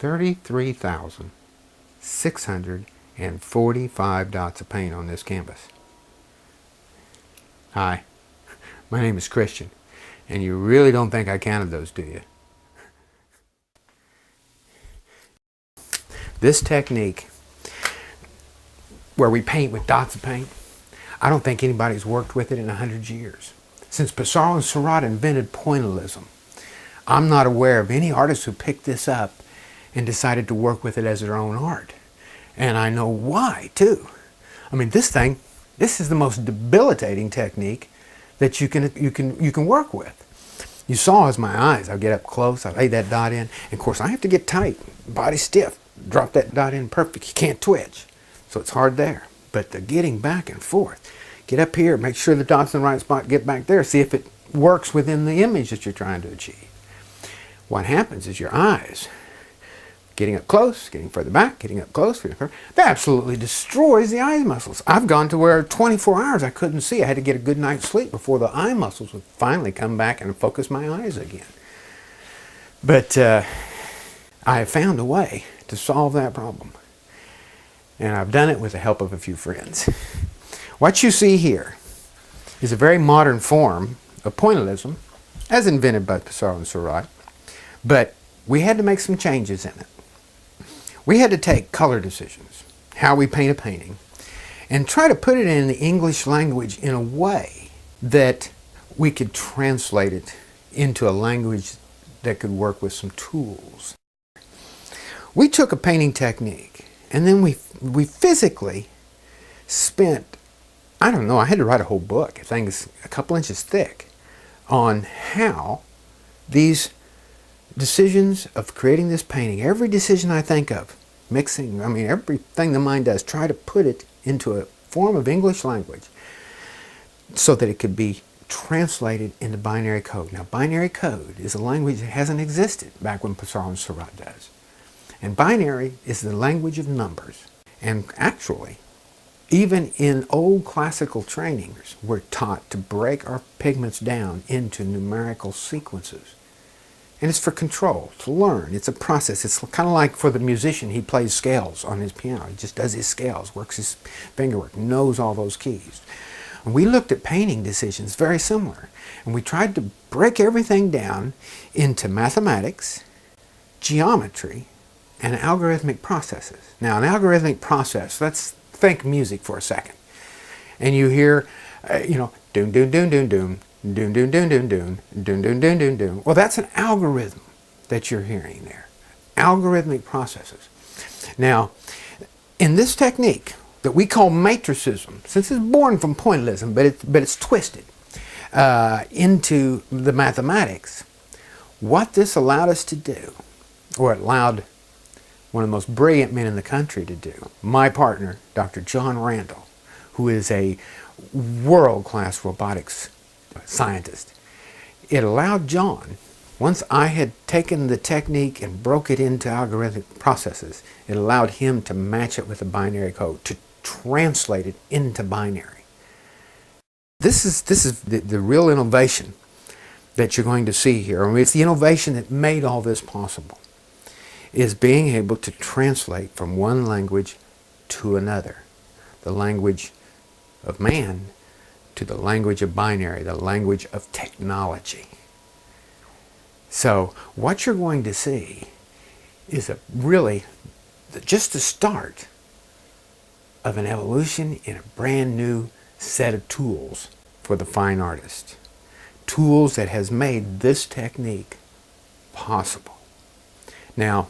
33,645 dots of paint on this canvas. Hi, my name is Christian, and you really don't think I counted those, do you? This technique, where we paint with dots of paint, I don't think anybody's worked with it in 100 years. Since Pissarro and Seurat invented pointillism, I'm not aware of any artist who picked this up and decided to work with it as their own art. And I know why, too. I mean, this is the most debilitating technique that you can work with. You saw as my eyes, I get up close, I lay that dot in, and of course I have to get tight, body stiff, drop that dot in perfect. You can't twitch, so it's hard there. But the getting back and forth, get up here, make sure the dot's in the right spot, get back there, see if it works within the image that you're trying to achieve. What happens is your eyes, getting up close, getting further back, getting up close, getting further, that absolutely destroys the eye muscles. I've gone to where 24 hours I couldn't see. I had to get a good night's sleep before the eye muscles would finally come back and focus my eyes again. But I have found a way to solve that problem. And I've done it with the help of a few friends. What you see here is a very modern form of pointillism, as invented by Pissarro and Seurat, but we had to make some changes in it. We had to take color decisions, how we paint a painting, and try to put it in the English language in a way that we could translate it into a language that could work with some tools. We took a painting technique, and then we physically spent, I don't know, I had to write a whole book, I think it's a couple inches thick, on how these decisions of creating this painting, every decision I think of, mixing, I mean everything the mind does, try to put it into a form of English language so that it could be translated into binary code. Now binary code is a language that hasn't existed back when Pissarro and Seurat does. And binary is the language of numbers. And actually, even in old classical trainings, we're taught to break our pigments down into numerical sequences. And it's for control, to learn. It's a process. It's kind of like for the musician, he plays scales on his piano. He just does his scales, works his fingerwork, knows all those keys. And we looked at painting decisions very similar. And we tried to break everything down into mathematics, geometry, and algorithmic processes. Now, an algorithmic process, let's think music for a second. And you hear, doom, doom, doom, doom, doom, doom, doom, doom, doom, doom, doom, doom, doom, doom, doom, doom. Well, that's an algorithm that you're hearing there. Algorithmic processes. Now, in this technique that we call matricism, since it's born from pointillism, but it's twisted into the mathematics, what this allowed us to do, or it allowed one of the most brilliant men in the country to do, my partner, Dr. John Randall, who is a world-class robotics scientist. It allowed John, once I had taken the technique and broke it into algorithmic processes, it allowed him to match it with a binary code, to translate it into binary. This is the real innovation that you're going to see here. I mean, it's the innovation that made all this possible, is being able to translate from one language to another. The language of man to the language of binary, the language of technology. So what you're going to see is really just the start of an evolution in a brand new set of tools for the fine artist. Tools that has made this technique possible. Now,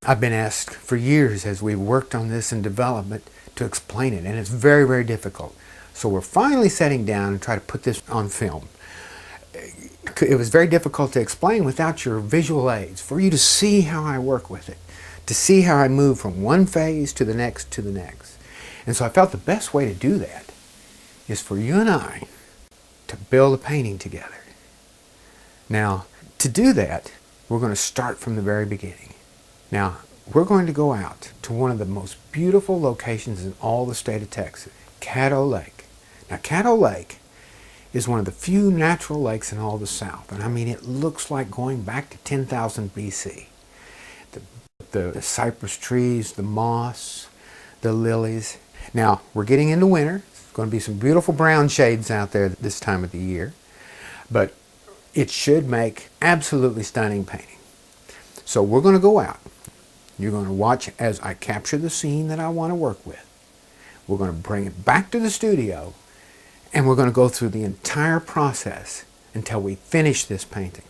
I've been asked for years as we've worked on this in development to explain it, and it's very, very difficult. So we're finally sitting down and try to put this on film. It was very difficult to explain without your visual aids, for you to see how I work with it, to see how I move from one phase to the next to the next. And so I felt the best way to do that is for you and I to build a painting together. Now, to do that, we're going to start from the very beginning. Now, we're going to go out to one of the most beautiful locations in all the state of Texas, Caddo Lake. Now, Caddo Lake is one of the few natural lakes in all the South. And I mean, it looks like going back to 10,000 BC. the cypress trees, the moss, the lilies. Now, we're getting into winter. There's going to be some beautiful brown shades out there this time of the year, but it should make absolutely stunning painting. So we're going to go out. You're going to watch as I capture the scene that I want to work with. We're going to bring it back to the studio, and we're going to go through the entire process until we finish this painting.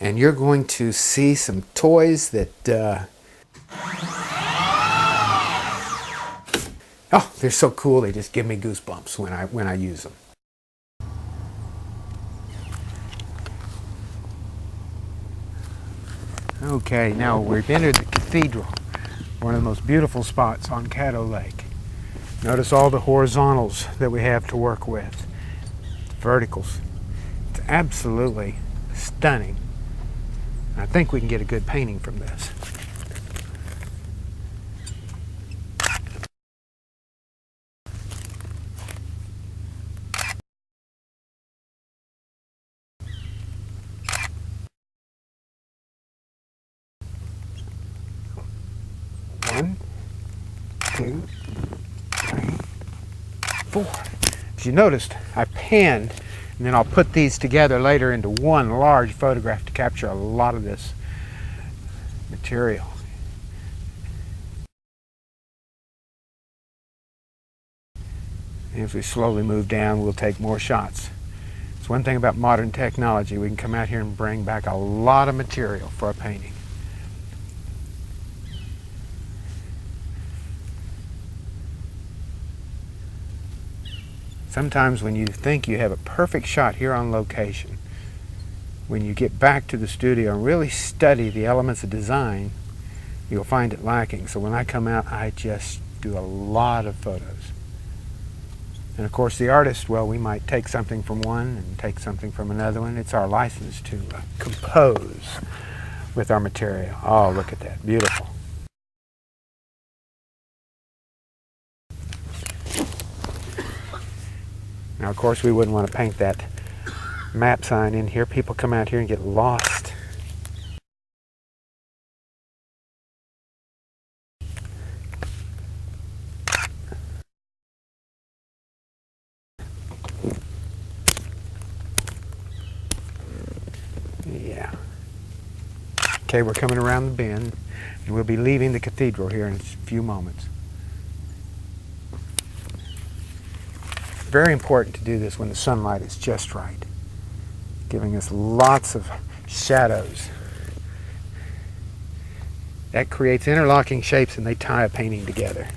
And you're going to see some toys that, oh, they're so cool, they just give me goosebumps when I use them. Okay, now we've entered the cathedral, one of the most beautiful spots on Caddo Lake. Notice all the horizontals that we have to work with, verticals. It's absolutely stunning. I think we can get a good painting from this. One, two, three, four. As you noticed, I panned, and then I'll put these together later into one large photograph to capture a lot of this material. And as we slowly move down, we'll take more shots. It's one thing about modern technology. We can come out here and bring back a lot of material for a painting. Sometimes when you think you have a perfect shot here on location, when you get back to the studio and really study the elements of design, you'll find it lacking. So when I come out, I just do a lot of photos. And of course the artist, well, we might take something from one and take something from another one. It's our license to compose with our material. Oh, look at that, beautiful. Now, of course, we wouldn't want to paint that map sign in here. People come out here and get lost. Yeah. Okay, we're coming around the bend, and we'll be leaving the cathedral here in a few moments. Very important to do this when the sunlight is just right, giving us lots of shadows. That creates interlocking shapes, and they tie a painting together.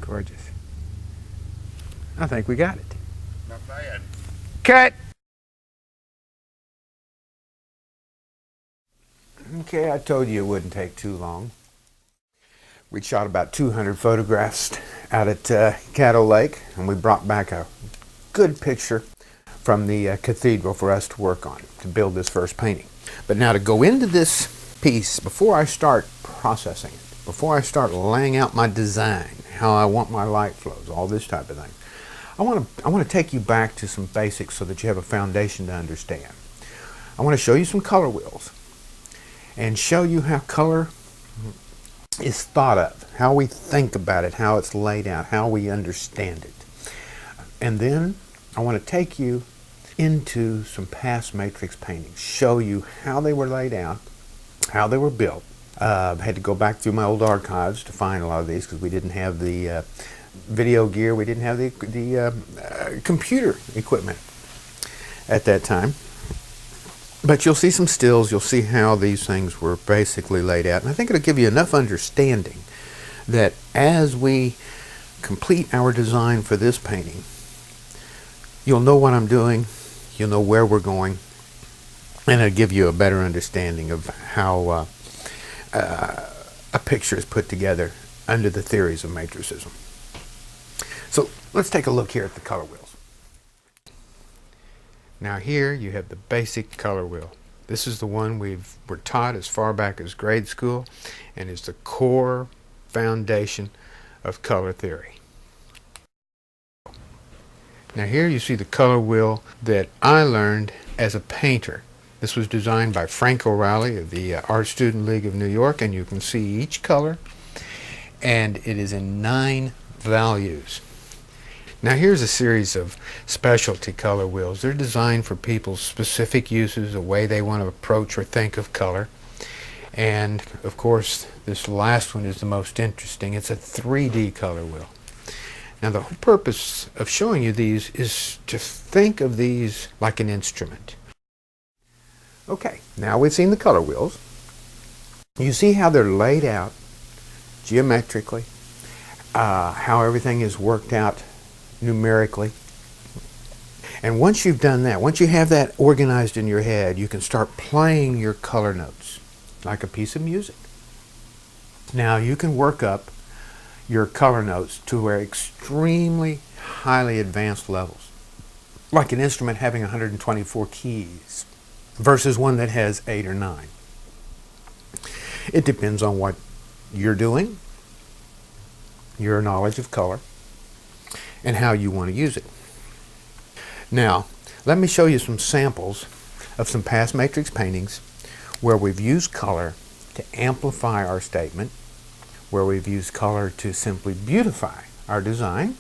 Gorgeous. I think we got it. Not bad. Cut! Okay, I told you it wouldn't take too long. We shot about 200 photographs out at Caddo Lake, and we brought back a good picture from the cathedral for us to work on, to build this first painting. But now to go into this piece, before I start processing it, before I start laying out my design, how I want my light flows, all this type of thing, I want to take you back to some basics so that you have a foundation to understand. I want to show you some color wheels and show you how color is thought of, how we think about it, how it's laid out, how we understand it. And then I want to take you into some past matrix paintings, show you how they were laid out, how they were built. I had to go back through my old archives to find a lot of these because we didn't have the video gear, we didn't have the computer equipment at that time. But you'll see some stills, you'll see how these things were basically laid out. And I think it'll give you enough understanding that as we complete our design for this painting, you'll know what I'm doing, you'll know where we're going, and it'll give you a better understanding of how a picture is put together under the theories of matricism. So let's take a look here at the color wheels. Now here you have the basic color wheel. This is the one we're taught as far back as grade school and is the core foundation of color theory. Now here you see the color wheel that I learned as a painter. This was designed by Frank O'Reilly of the Art Student League of New York, and you can see each color, and it is in 9 values. Now here's a series of specialty color wheels. They're designed for people's specific uses, the way they want to approach or think of color. And of course, this last one is the most interesting. It's a 3D color wheel. Now the whole purpose of showing you these is to think of these like an instrument. Okay, now we've seen the color wheels. You see how they're laid out geometrically, how everything is worked out numerically. And once you've done that, once you have that organized in your head, you can start playing your color notes like a piece of music. Now you can work up your color notes to extremely highly advanced levels, like an instrument having 124 keys versus one that has 8 or 9. It depends on what you're doing, your knowledge of color, and how you want to use it. Now, let me show you some samples of some past matrix paintings where we've used color to amplify our statement, where we've used color to simply beautify our design,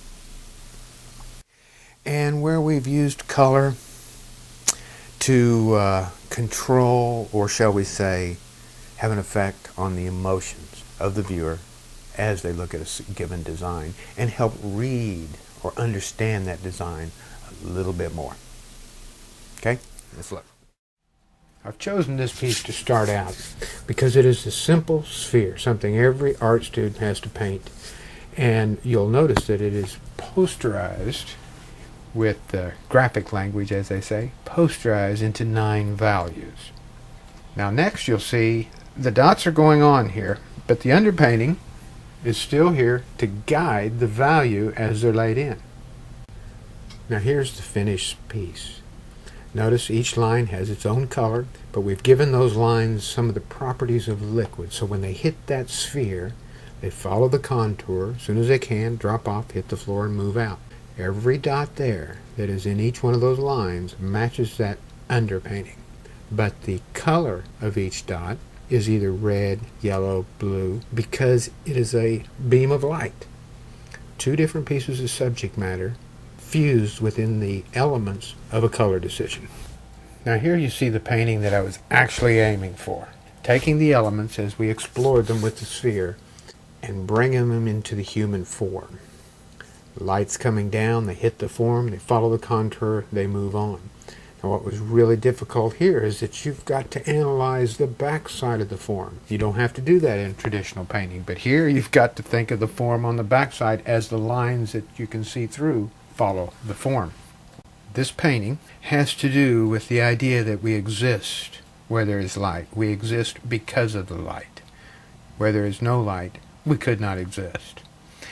and where we've used color to control, or shall we say, have an effect on the emotions of the viewer as they look at a given design and help read or understand that design a little bit more. Okay, let's look. I've chosen this piece to start out because it is a simple sphere, something every art student has to paint. And you'll notice that it is posterized with graphic language, as they say, posterized into 9 values. Now next you'll see the dots are going on here, but the underpainting is still here to guide the value as they're laid in. Now here's the finished piece. Notice each line has its own color, but we've given those lines some of the properties of liquid, so when they hit that sphere, they follow the contour. As soon as they can, drop off, hit the floor, and move out. Every dot there that is in each one of those lines matches that underpainting, but the color of each dot is either red, yellow, blue, because it is a beam of light. 2 different pieces of subject matter fused within the elements of a color decision. Now here you see the painting that I was actually aiming for, taking the elements as we explored them with the sphere and bringing them into the human form. Lights coming down, they hit the form, they follow the contour, they move on. Now what was really difficult here is that you've got to analyze the back side of the form. You don't have to do that in traditional painting, but here you've got to think of the form on the back side as the lines that you can see through follow the form. This painting has to do with the idea that we exist where there is light. We exist because of the light. Where there is no light, we could not exist.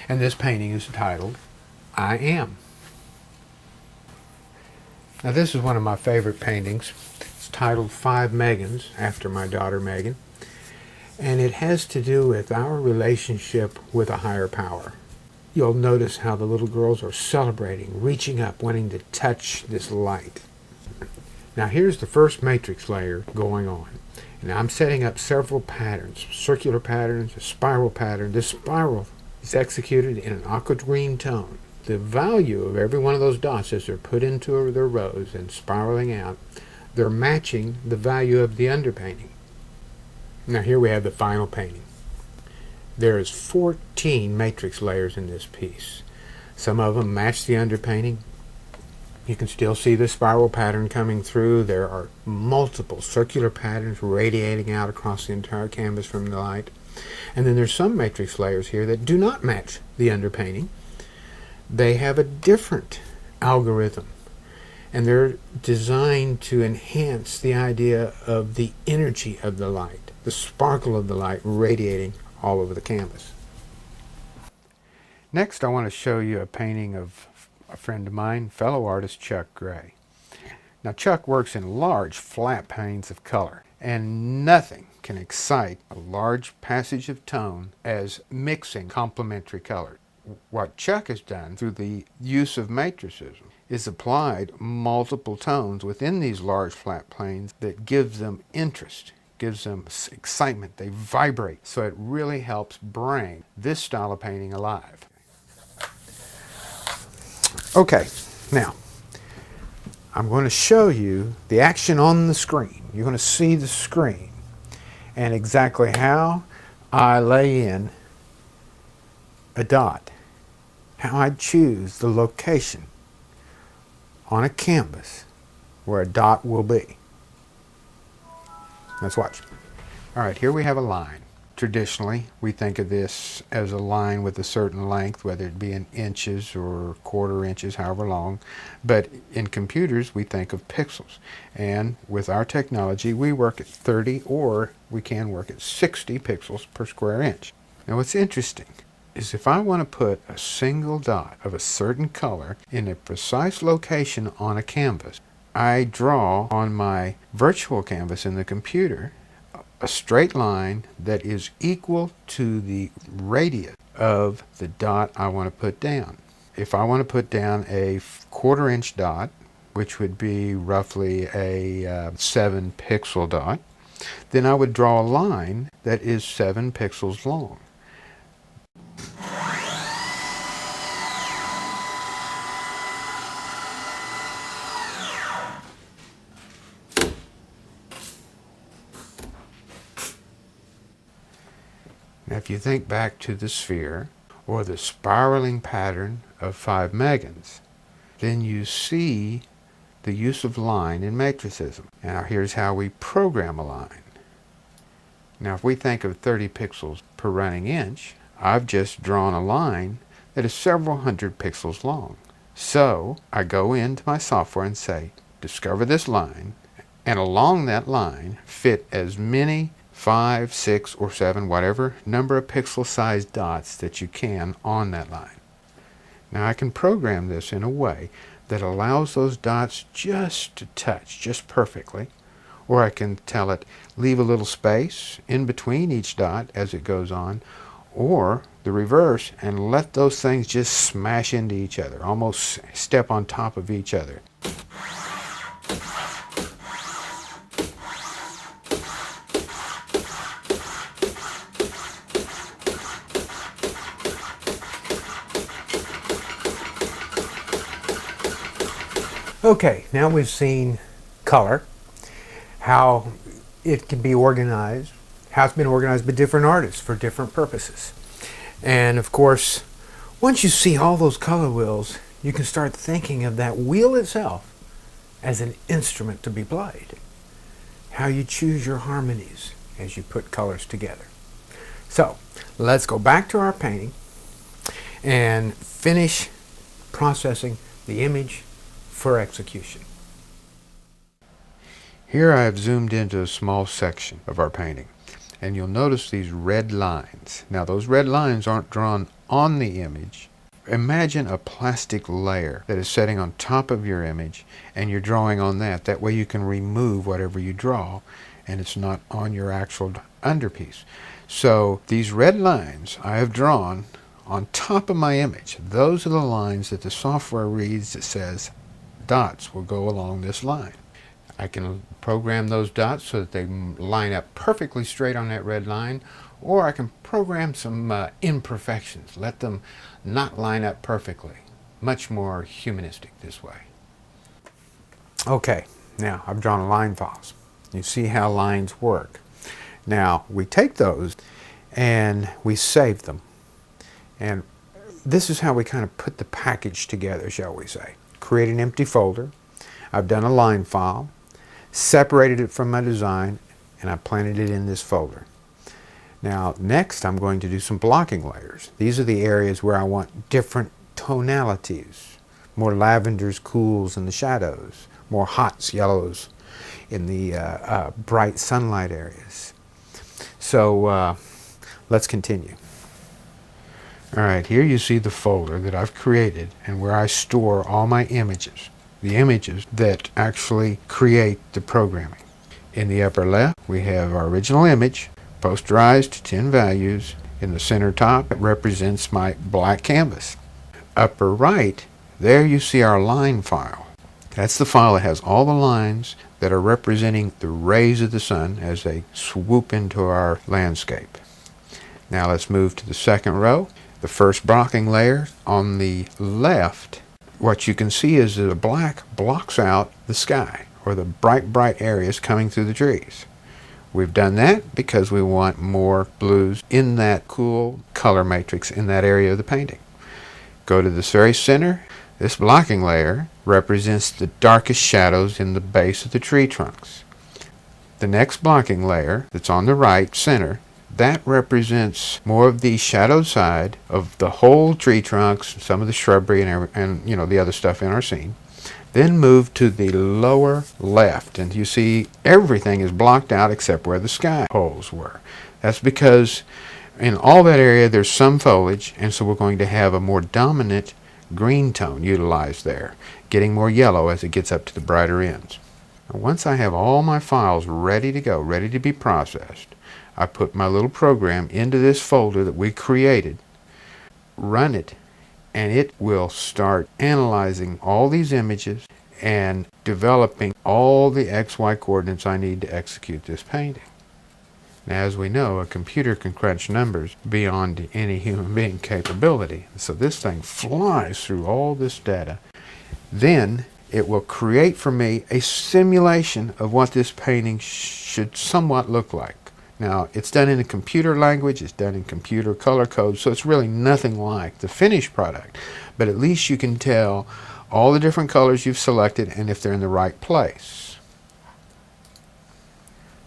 And this painting is titled, I Am. Now this is one of my favorite paintings. It's titled 5 Megans, after my daughter Megan. And it has to do with our relationship with a higher power. You'll notice how the little girls are celebrating, reaching up, wanting to touch this light. Now here's the first matrix layer going on. And I'm setting up several patterns, circular patterns, a spiral pattern. This spiral is executed in an aqua green tone. The value of every one of those dots as they're put into their rows and spiraling out, they're matching the value of the underpainting. Now here we have the final painting. There is 14 matrix layers in this piece. Some of them match the underpainting. You can still see the spiral pattern coming through. There are multiple circular patterns radiating out across the entire canvas from the light. And then there's some matrix layers here that do not match the underpainting. They have a different algorithm, and they're designed to enhance the idea of the energy of the light, the sparkle of the light radiating all over the canvas. Next, I want to show you a painting of a friend of mine, fellow artist Chuck Gray. Now Chuck works in large flat planes of color, and nothing can excite a large passage of tone as mixing complementary colors. What Chuck has done through the use of matricism is applied multiple tones within these large flat planes that gives them interest, gives them excitement, they vibrate, so it really helps bring this style of painting alive. Okay, now I'm going to show you the action on the screen. You're going to see the screen and exactly how I lay in a dot, how I choose the location on a canvas where a dot will be. Let's watch. All right, here we have a line. Traditionally, we think of this as a line with a certain length, whether it be in inches or quarter inches, however long. But in computers, we think of pixels. And with our technology, we work at 30 or we can work at 60 pixels per square inch. Now, what's interesting is if I want to put a single dot of a certain color in a precise location on a canvas, I draw on my virtual canvas in the computer a straight line that is equal to the radius of the dot I want to put down. If I want to put down a quarter-inch dot, which would be roughly a 7 pixel dot, then I would draw a line that is 7 pixels long. Now, if you think back to the sphere or the spiraling pattern of 5 megons, then you see the use of line in matricism. Now, here's how we program a line. Now, if we think of 30 pixels per running inch, I've just drawn a line that is several hundred pixels long. So I go into my software and say, discover this line, and along that line fit as many 5, 6, or 7, whatever number of pixel-sized dots that you can on that line. Now I can program this in a way that allows those dots just to touch, just perfectly, or I can tell it, leave a little space in between each dot as it goes on, or the reverse, and let those things just smash into each other, almost step on top of each other. Okay, now we've seen color, how it can be organized, how it's been organized by different artists for different purposes. And of course, once you see all those color wheels, you can start thinking of that wheel itself as an instrument to be played. How you choose your harmonies as you put colors together. So, let's go back to our painting and finish processing the image for execution. Here I have zoomed into a small section of our painting, and you'll notice these red lines. Now those red lines aren't drawn on the image. Imagine a plastic layer that is setting on top of your image, and you're drawing on that. That way you can remove whatever you draw, and it's not on your actual underpiece. So these red lines I have drawn on top of my image. Those are the lines that the software reads that says dots will go along this line. I can program those dots so that they line up perfectly straight on that red line, or I can program some imperfections, let them not line up perfectly. Much more humanistic this way. Okay, now I've drawn line files. You see how lines work. Now we take those and we save them. And this is how we kind of put the package together, shall we say. Create an empty folder. I've done a line file, separated it from my design, and I planted it in this folder. Now next I'm going to do some blocking layers. These are the areas where I want different tonalities. More lavenders, cools in the shadows. More hots, yellows in the bright sunlight areas. So let's continue. All right, here you see the folder that I've created and where I store all my images. the images that actually create the programming. In the upper left, we have our original image, posterized 10 values. In the center top, it represents my black canvas. Upper right, there you see our line file. That's the file that has all the lines that are representing the rays of the sun as they swoop into our landscape. Now let's move to the second row. The first blocking layer on the left, what you can see is that the black blocks out the sky, or the bright areas coming through the trees. We've done that because we want more blues in that cool color matrix in that area of the painting. Go to the very center. This blocking layer represents the darkest shadows in the base of the tree trunks. The next blocking layer that's on the right center, that represents more of the shadowed side of the whole tree trunks, some of the shrubbery and the other stuff in our scene. Then move to the lower left, and you see everything is blocked out except where the sky holes were. That's because in all that area there's some foliage, and so we're going to have a more dominant green tone utilized there, getting more yellow as it gets up to the brighter ends. Now, once I have all my files ready to go, ready to be processed, I put my little program into this folder that we created, run it, and it will start analyzing all these images and developing all the XY coordinates I need to execute this painting. Now, as we know, a computer can crunch numbers beyond any human being capability. So this thing flies through all this data. Then it will create for me a simulation of what this painting should somewhat look like. Now, it's done in a computer language, it's done in computer color code, so it's really nothing like the finished product. But at least you can tell all the different colors you've selected and if they're in the right place.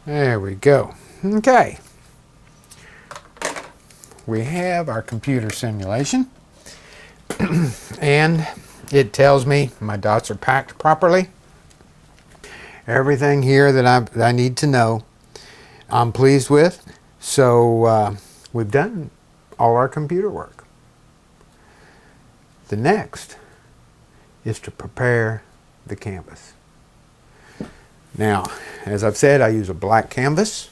There we go. Okay. We have our computer simulation. And it tells me my dots are packed properly. Everything here that I need to know, I'm pleased with. So we've done all our computer work. The next is to prepare the canvas. Now, as I've said, I use a black canvas.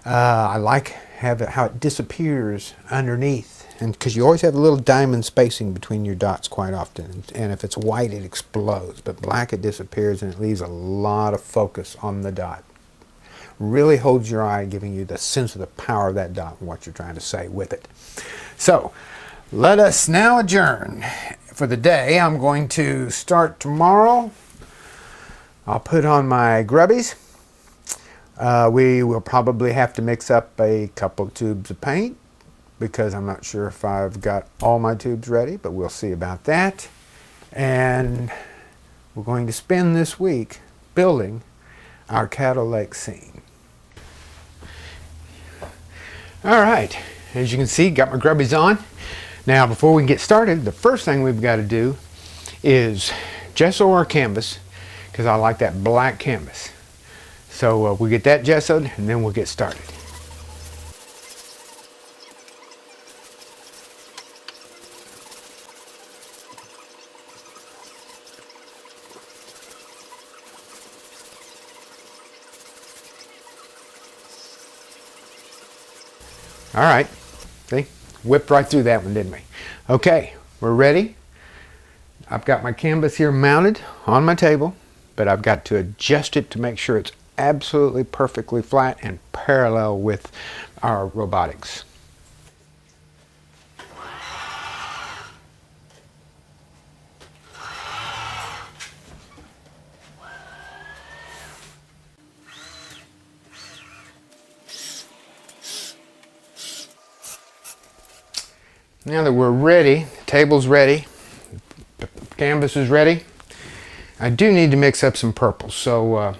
I like how it disappears underneath, and because you always have a little diamond spacing between your dots quite often, and if it's white it explodes, but black it disappears and it leaves a lot of focus on the dot. Really holds your eye, giving you the sense of the power of that dot and what you're trying to say with it. So let us now adjourn for the day. I'm going to start tomorrow. I'll put on my grubbies. We will probably have to mix up a couple tubes of paint because I'm not sure if I've got all my tubes ready, but we'll see about that. And we're going to spend this week building our Caddo Lake scene. All right, as you can see, got my grubbies on. Now, before we get started, the first thing we've got to do is gesso our canvas, because I like that black canvas. So we'll get that gessoed and then we'll get started. All right, see, whipped right through that one, didn't we? Okay, we're ready. I've got my canvas here mounted on my table, but I've got to adjust it to make sure it's absolutely perfectly flat and parallel with our robotics. Now that we're ready, the table's ready, the canvas is ready, I do need to mix up some purples. So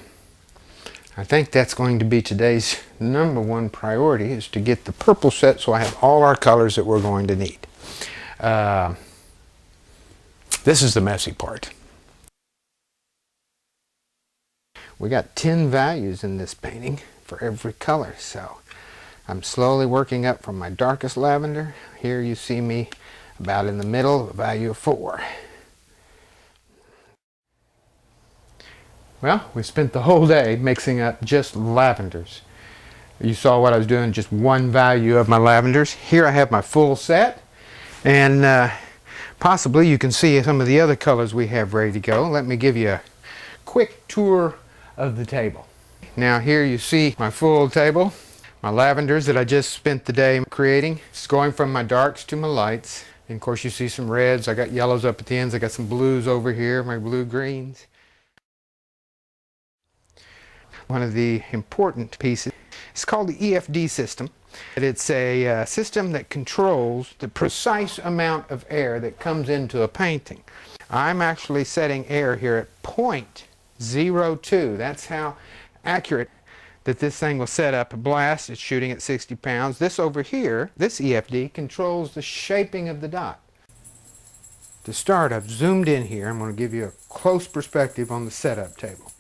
I think that's going to be today's #1 priority, is to get the purple set so I have all our colors that we're going to need. This is the messy part. We got 10 values in this painting for every color, so I'm slowly working up from my darkest lavender. Here you see me about in the middle, a value of 4. Well, we spent the whole day mixing up just lavenders. You saw what I was doing, just one value of my lavenders. Here I have my full set, and possibly you can see some of the other colors we have ready to go. Let me give you a quick tour of the table. Now here you see my full table, my lavenders that I just spent the day creating. It's going from my darks to my lights. And of course you see some reds, I got yellows up at the ends, I got some blues over here, my blue-greens. One of the important pieces is called the EFD system. It's a system that controls the precise amount of air that comes into a painting. I'm actually setting air here at 0.02. That's how accurate that this thing will set up a blast. It's shooting at 60 pounds. This over here, this EFD, controls the shaping of the dot. To start, I've zoomed in here. I'm going to give you a close perspective on the setup table.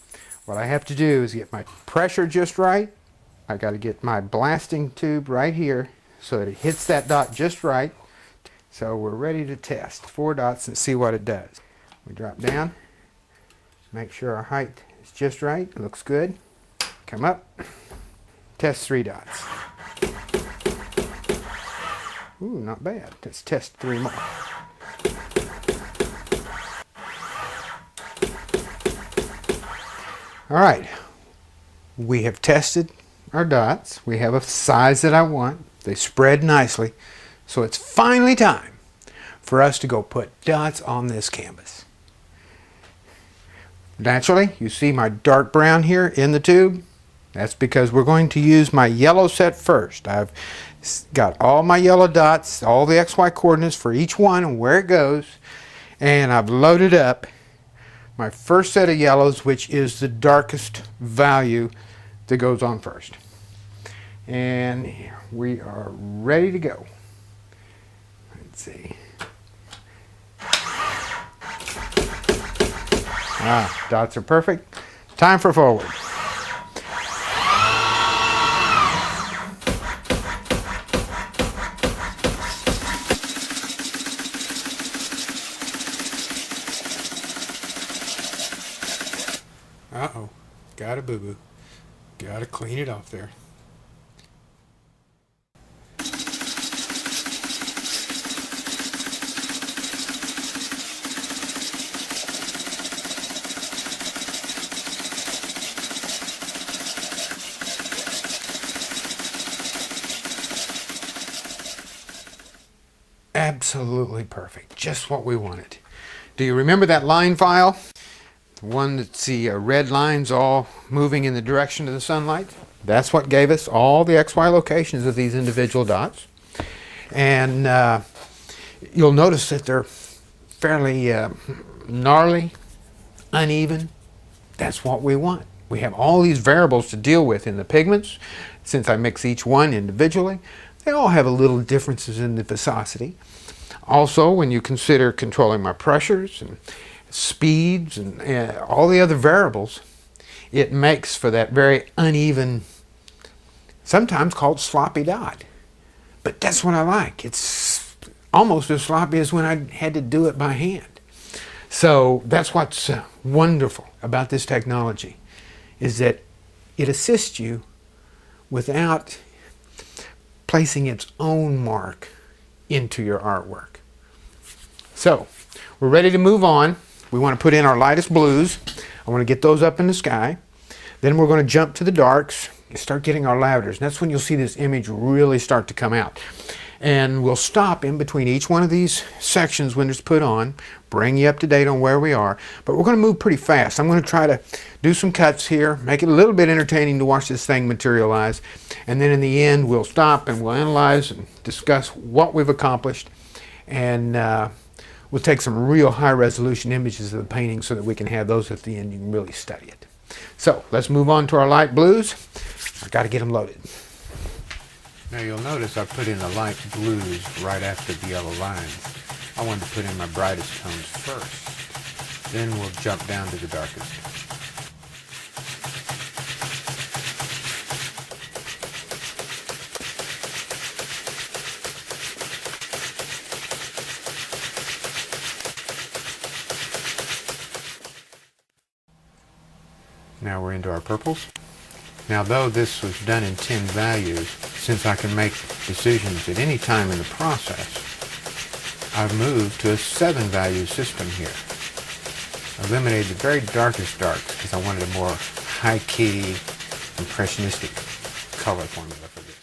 What I have to do is get my pressure just right. I got to get my blasting tube right here so that it hits that dot just right. So we're ready to test 4 dots and see what it does. We drop down, make sure our height is just right. It looks good. Come up, test 3 dots. Ooh, not bad. Let's test 3 more. All right, we have tested our dots. We have a size that I want. They spread nicely. So it's finally time for us to go put dots on this canvas. Naturally, you see my dark brown here in the tube. That's because we're going to use my yellow set first. I've got all my yellow dots, all the XY coordinates for each one and where it goes. And I've loaded up my first set of yellows, which is the darkest value that goes on first. And we are ready to go. Let's see. Dots are perfect. Time for forward. Uh-oh, got a boo-boo. Gotta clean it off there. Absolutely perfect, just what we wanted. Do you remember that line file? The one that's the red lines all moving in the direction of the sunlight? That's what gave us all the XY locations of these individual dots. And you'll notice that they're fairly gnarly, uneven. That's what we want. We have all these variables to deal with in the pigments. Since I mix each one individually, they all have a little differences in the viscosity. Also, when you consider controlling my pressures and speeds and all the other variables, it makes for that very uneven, sometimes called sloppy dot. But that's what I like. It's almost as sloppy as when I had to do it by hand. So that's what's wonderful about this technology, is that it assists you without placing its own mark into your artwork. So we're ready to move on. We want to put in our lightest blues. I want to get those up in the sky. Then we're going to jump to the darks and start getting our lavenders. And that's when you'll see this image really start to come out. And we'll stop in between each one of these sections when it's put on, bring you up to date on where we are. But we're going to move pretty fast. I'm going to try to do some cuts here, make it a little bit entertaining to watch this thing materialize. And then in the end, we'll stop and we'll analyze and discuss what we've accomplished. And we'll take some real high resolution images of the painting so that we can have those at the end. You can really study it. So let's move on to our light blues. I've got to get them loaded. Now you'll notice I put in the light blues right after the yellow lines. I wanted to put in my brightest tones first. Then we'll jump down to the darkest. Now we're into our purples. Now, though this was done in 10 values, since I can make decisions at any time in the process, I've moved to a 7-value system here. I eliminated the very darkest darks because I wanted a more high-key, impressionistic color formula for this.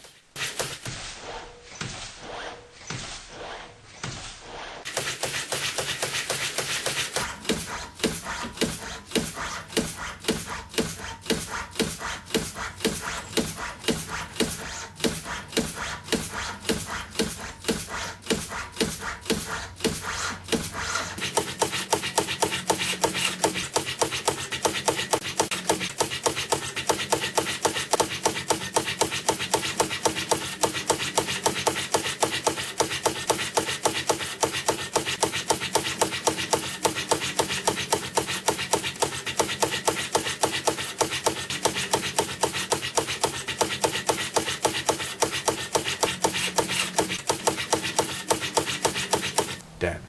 Dead.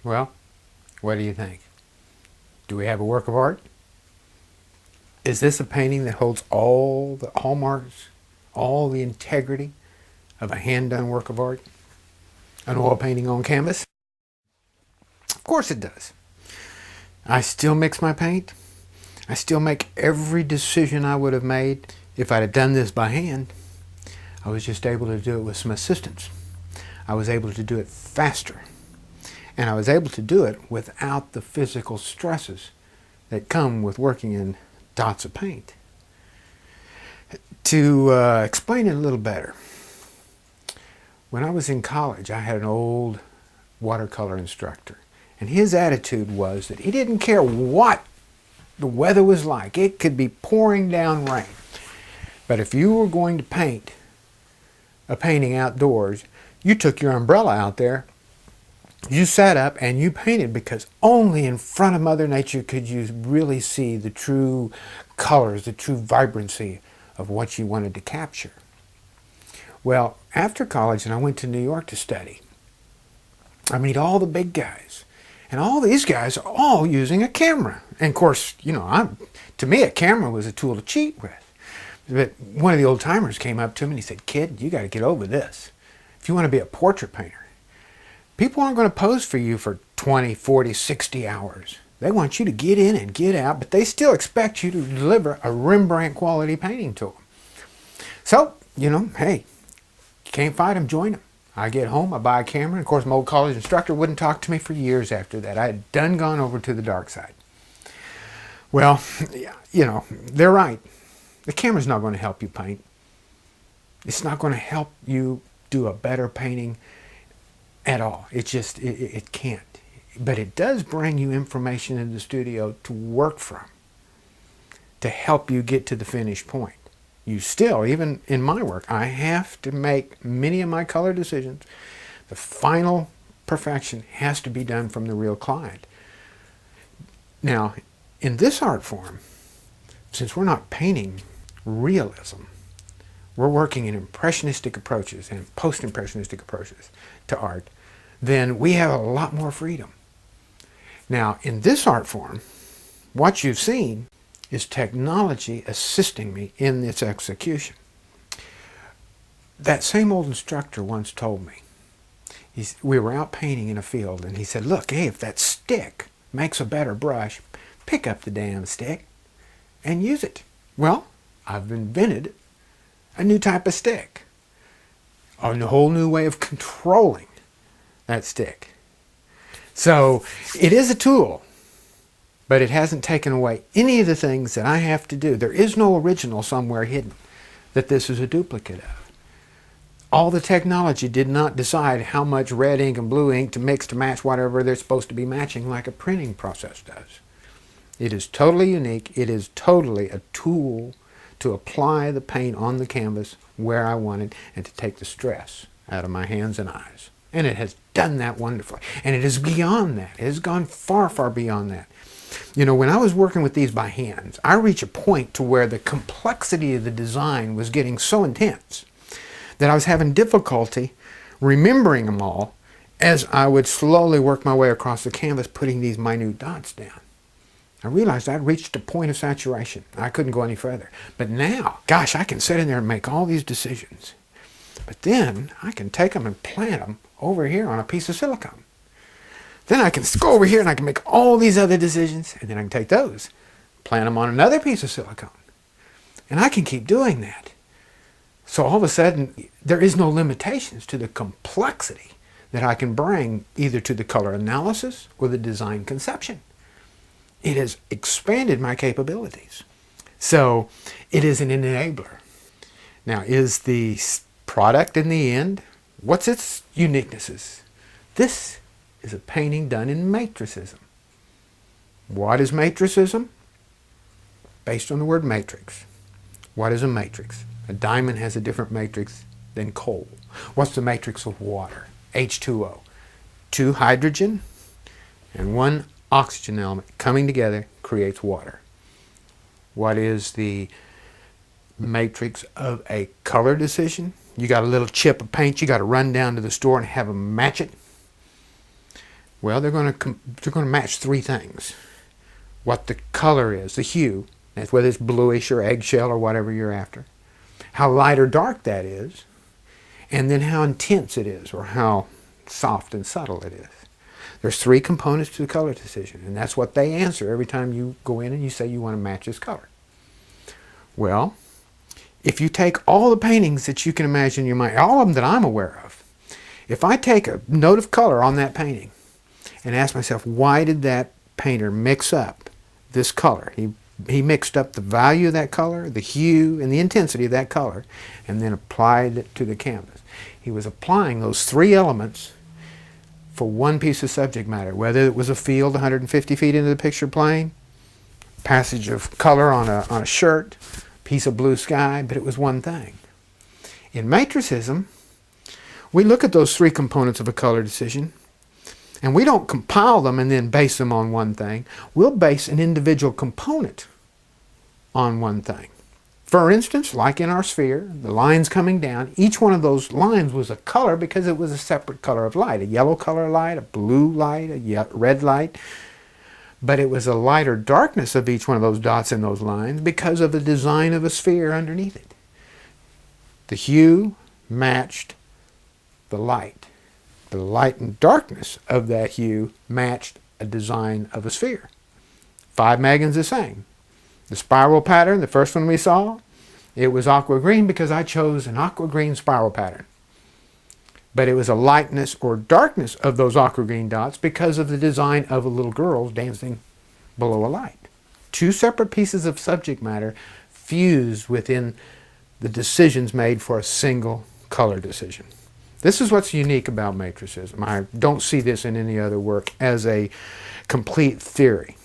Well, what do you think? Do we have a work of art? Is this a painting that holds all the hallmarks, all the integrity of a hand-done work of art? An oil painting on canvas? Of course it does. I still mix my paint. I still make every decision I would have made if I'd have done this by hand. I was just able to do it with some assistance. I was able to do it faster. And I was able to do it without the physical stresses that come with working in dots of paint. To explain it a little better, when I was in college, I had an old watercolor instructor. And his attitude was that he didn't care what the weather was like. It could be pouring down rain. But if you were going to paint a painting outdoors, you took your umbrella out there, you sat up and you painted, because only in front of Mother Nature could you really see the true colors, the true vibrancy of what you wanted to capture. Well, after college, and I went to New York to study, I meet all the big guys. And all these guys are all using a camera. And of course, you know, to me a camera was a tool to cheat with. But one of the old timers came up to me and he said, "Kid, you got to get over this. If you want to be a portrait painter, people aren't going to pose for you for 20, 40, 60 hours. They want you to get in and get out, but they still expect you to deliver a Rembrandt quality painting to them." So, you know, hey, you can't fight them, join them. I get home, I buy a camera, and of course my old college instructor wouldn't talk to me for years after that. I had done gone over to the dark side. Well, you know, they're right. The camera's not going to help you paint. It's not going to help you do a better painting at all. It just, it can't. But it does bring you information in the studio to work from, to help you get to the finished point. You still, even in my work, I have to make many of my color decisions. The final perfection has to be done from the real client. Now, in this art form, since we're not painting realism, we're working in impressionistic approaches and post-impressionistic approaches to art, then we have a lot more freedom. Now, in this art form, what you've seen is technology assisting me in its execution. That same old instructor once told me, we were out painting in a field, and he said, "Look, hey, if that stick makes a better brush, pick up the damn stick and use it." Well, I've invented a new type of stick, a whole new way of controlling that stick. So it is a tool, but it hasn't taken away any of the things that I have to do. There is no original somewhere hidden that this is a duplicate of. All the technology did not decide how much red ink and blue ink to mix to match whatever they're supposed to be matching like a printing process does. It is totally unique. It is totally a tool to apply the paint on the canvas where I want it and to take the stress out of my hands and eyes. And it has done that wonderfully. And it is beyond that. It has gone far, far beyond that. You know, when I was working with these by hands, I reached a point to where the complexity of the design was getting so intense that I was having difficulty remembering them all as I would slowly work my way across the canvas putting these minute dots down. I realized I'd reached a point of saturation. I couldn't go any further. But now, gosh, I can sit in there and make all these decisions. But then I can take them and plant them over here on a piece of silicone. Then I can go over here and I can make all these other decisions, and then I can take those, plant them on another piece of silicone. And I can keep doing that. So all of a sudden, there is no limitations to the complexity that I can bring either to the color analysis or the design conception. It has expanded my capabilities. So it is an enabler. Now, is the product in the end, what's its uniquenesses? This is a painting done in matricism. What is matricism? Based on the word matrix. What is a matrix? A diamond has a different matrix than coal. What's the matrix of water? H2O. 2 hydrogen and 1 oxygen element coming together creates water. What is the matrix of a color decision? You got a little chip of paint, you got to run down to the store and have them match it. Well, they're going to match 3 things. What the color is, the hue, that's whether it's bluish or eggshell or whatever you're after. How light or dark that is, and then how intense it is or how soft and subtle it is. There's 3 components to the color decision, and that's what they answer every time you go in and you say you want to match this color. Well, if you take all the paintings that you can imagine in your mind, all of them that I'm aware of, if I take a note of color on that painting and ask myself, why did that painter mix up this color? He mixed up the value of that color, the hue, and the intensity of that color, and then applied it to the canvas. He was applying those 3 elements for one piece of subject matter, whether it was a field 150 feet into the picture plane, passage of color on a shirt, piece of blue sky, but it was one thing. In matricism, we look at those 3 components of a color decision, and we don't compile them and then base them on one thing. We'll base an individual component on one thing. For instance, like in our sphere, the lines coming down, each one of those lines was a color because it was a separate color of light. A yellow color light, a blue light, a red light. But it was a light or darkness of each one of those dots in those lines because of the design of a sphere underneath it. The hue matched the light. The light and darkness of that hue matched a design of a sphere. 5 Megan's the same. The spiral pattern, the first one we saw, it was aqua green because I chose an aqua green spiral pattern. But it was a lightness or darkness of those aqua green dots because of the design of a little girl dancing below a light. 2 separate pieces of subject matter fused within the decisions made for a single color decision. This is what's unique about matricism. I don't see this in any other work as a complete theory.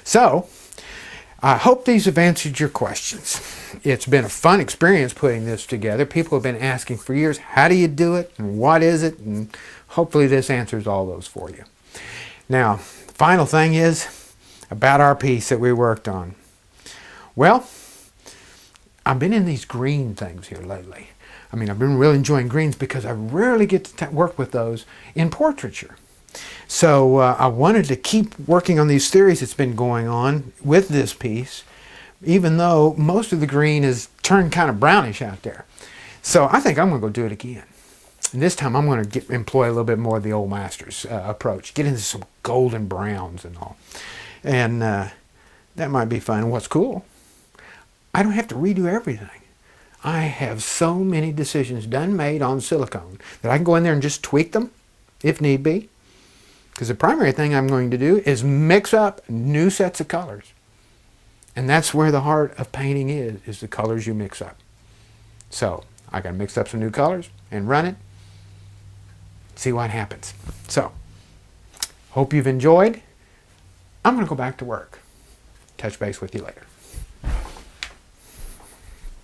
So, I hope these have answered your questions. It's been a fun experience putting this together. People have been asking for years, how do you do it and what is it? And hopefully this answers all those for you. Now, the final thing is about our piece that we worked on. Well, I've been in these green things here lately. I mean, I've been really enjoying greens because I rarely get to work with those in portraiture. So I wanted to keep working on these theories that's been going on with this piece, even though most of the green is turned kind of brownish out there. So I think I'm going to go do it again. And this time I'm going to employ a little bit more of the old master's approach, get into some golden browns and all. And that might be fun. And what's cool, I don't have to redo everything. I have so many decisions made on silicone that I can go in there and just tweak them if need be. Because the primary thing I'm going to do is mix up new sets of colors. And that's where the heart of painting is the colors you mix up. So I got to mix up some new colors and run it, see what happens. So, hope you've enjoyed. I'm going to go back to work. Touch base with you later.